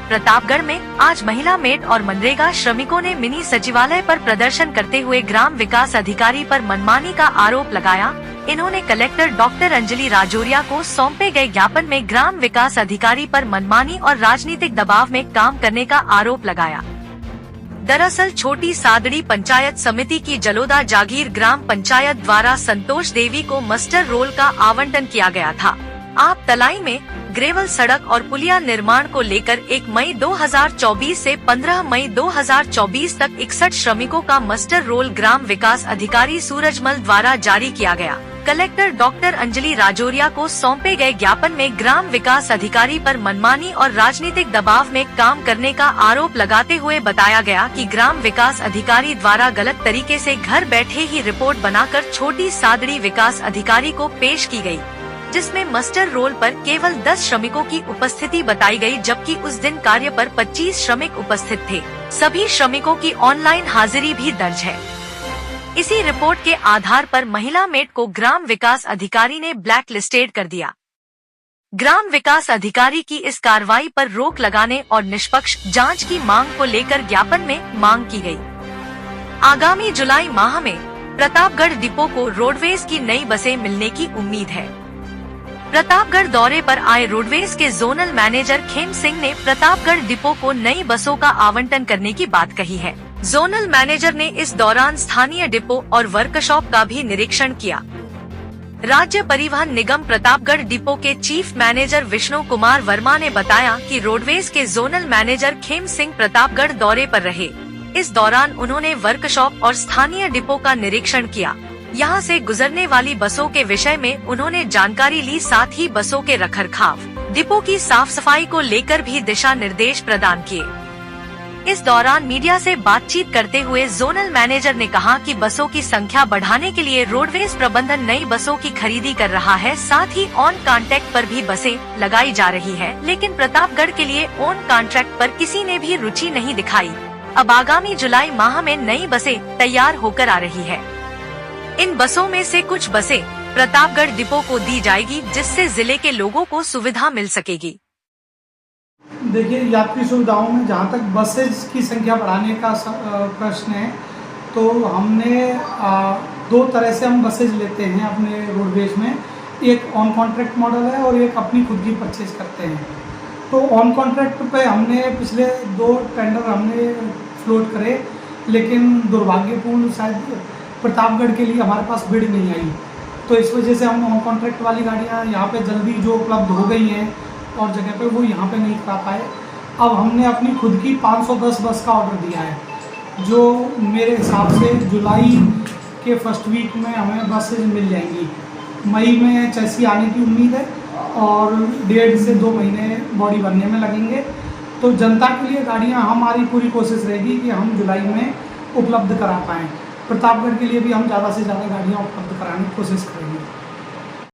प्रतापगढ़ में आज महिला मेट और मनरेगा श्रमिकों ने मिनी सचिवालय पर प्रदर्शन करते हुए ग्राम विकास अधिकारी पर मनमानी का आरोप लगाया। इन्होंने कलेक्टर डॉक्टर अंजलि राजौरिया को सौंपे गए ज्ञापन में ग्राम विकास अधिकारी पर मनमानी और राजनीतिक दबाव में काम करने का आरोप लगाया। दरअसल छोटी सादड़ी पंचायत समिति की जलोदा जागीर ग्राम पंचायत द्वारा संतोष देवी को मास्टर रोल का आवंटन किया गया था। आप तलाई में ग्रेवल सड़क और पुलिया निर्माण को लेकर 1 मई 2024 से 15 मई 2024 तक 61 श्रमिकों का मास्टर रोल ग्राम विकास अधिकारी सूरजमल द्वारा जारी किया गया। कलेक्टर डॉक्टर अंजलि राजौरिया को सौंपे गए ज्ञापन में ग्राम विकास अधिकारी पर मनमानी और राजनीतिक दबाव में काम करने का आरोप लगाते हुए बताया गया कि ग्राम विकास अधिकारी द्वारा गलत तरीके से घर बैठे ही रिपोर्ट बनाकर छोटी सादड़ी विकास अधिकारी को पेश की गई, जिसमें मास्टर रोल पर केवल 10 श्रमिकों की उपस्थिति बताई गई, जबकि उस दिन कार्य पर 25 श्रमिक उपस्थित थे। सभी श्रमिकों की ऑनलाइन हाजिरी भी दर्ज है। इसी रिपोर्ट के आधार पर महिला मेट को ग्राम विकास अधिकारी ने ब्लैक लिस्टेड कर दिया। ग्राम विकास अधिकारी की इस कार्रवाई पर रोक लगाने और निष्पक्ष जांच की मांग को लेकर ज्ञापन में मांग की गई। आगामी जुलाई माह में प्रतापगढ़ डिपो को रोडवेज की नई बसें मिलने की उम्मीद है। प्रतापगढ़ दौरे पर आए रोडवेज के जोनल मैनेजर खेम सिंह ने प्रतापगढ़ डिपो को नई बसों का आवंटन करने की बात कही है। जोनल मैनेजर ने इस दौरान स्थानीय डिपो और वर्कशॉप का भी निरीक्षण किया। राज्य परिवहन निगम प्रतापगढ़ डिपो के चीफ मैनेजर विष्णु कुमार वर्मा ने बताया कि रोडवेज के जोनल मैनेजर खेम सिंह प्रतापगढ़ दौरे पर रहे। इस दौरान उन्होंने वर्कशॉप और स्थानीय डिपो का निरीक्षण किया। यहाँ से गुजरने वाली बसों के विषय में उन्होंने जानकारी ली, साथ ही बसों के रखरखाव, डिपो की साफ सफाई को लेकर भी दिशा निर्देश प्रदान किए। इस दौरान मीडिया से बातचीत करते हुए जोनल मैनेजर ने कहा कि बसों की संख्या बढ़ाने के लिए रोडवेज प्रबंधन नई बसों की खरीदी कर रहा है, साथ ही ऑन कॉन्ट्रैक्ट पर भी बसें लगाई जा रही है, लेकिन प्रतापगढ़ के लिए ऑन कॉन्ट्रैक्ट पर किसी ने भी रुचि नहीं दिखाई। अब आगामी जुलाई माह में नई बसें तैयार होकर आ रही है। इन बसों में से कुछ बसें प्रतापगढ़ डिपो को दी जाएगी, जिससे जिले के लोगों को सुविधा मिल सकेगी। देखिए, यात्री सुविधाओं में जहाँ तक बसेज की संख्या बढ़ाने का प्रश्न है, तो हमने 2 तरह से हम बसेज लेते हैं अपने रोडवेज में। एक ऑन कॉन्ट्रैक्ट मॉडल है और एक अपनी खुद की परचेज करते हैं। तो ऑन कॉन्ट्रैक्ट पे हमने पिछले 2 टेंडर हमने फ्लोट करे, लेकिन दुर्भाग्यपूर्ण शायद प्रतापगढ़ के लिए हमारे पास बिड नहीं आई। तो इस वजह से हम ऑन कॉन्ट्रैक्ट वाली गाड़ियाँ यहाँ पे जल्दी जो उपलब्ध हो गई हैं और जगह पे, वो यहाँ पे नहीं करा पाए। अब हमने अपनी खुद की 510 बस का ऑर्डर दिया है, जो मेरे हिसाब से जुलाई के फर्स्ट वीक में हमें बसेज मिल जाएंगी। मई में चैसी आने की उम्मीद है और 1.5 से 2 महीने बॉडी बनने में लगेंगे। तो जनता के लिए गाड़ियाँ, हमारी पूरी कोशिश रहेगी कि हम जुलाई में उपलब्ध करा पाएँ। प्रतापगढ़ के लिए भी हम ज़्यादा से ज़्यादा गाड़ियाँ उपलब्ध कराने की कोशिश करेंगे।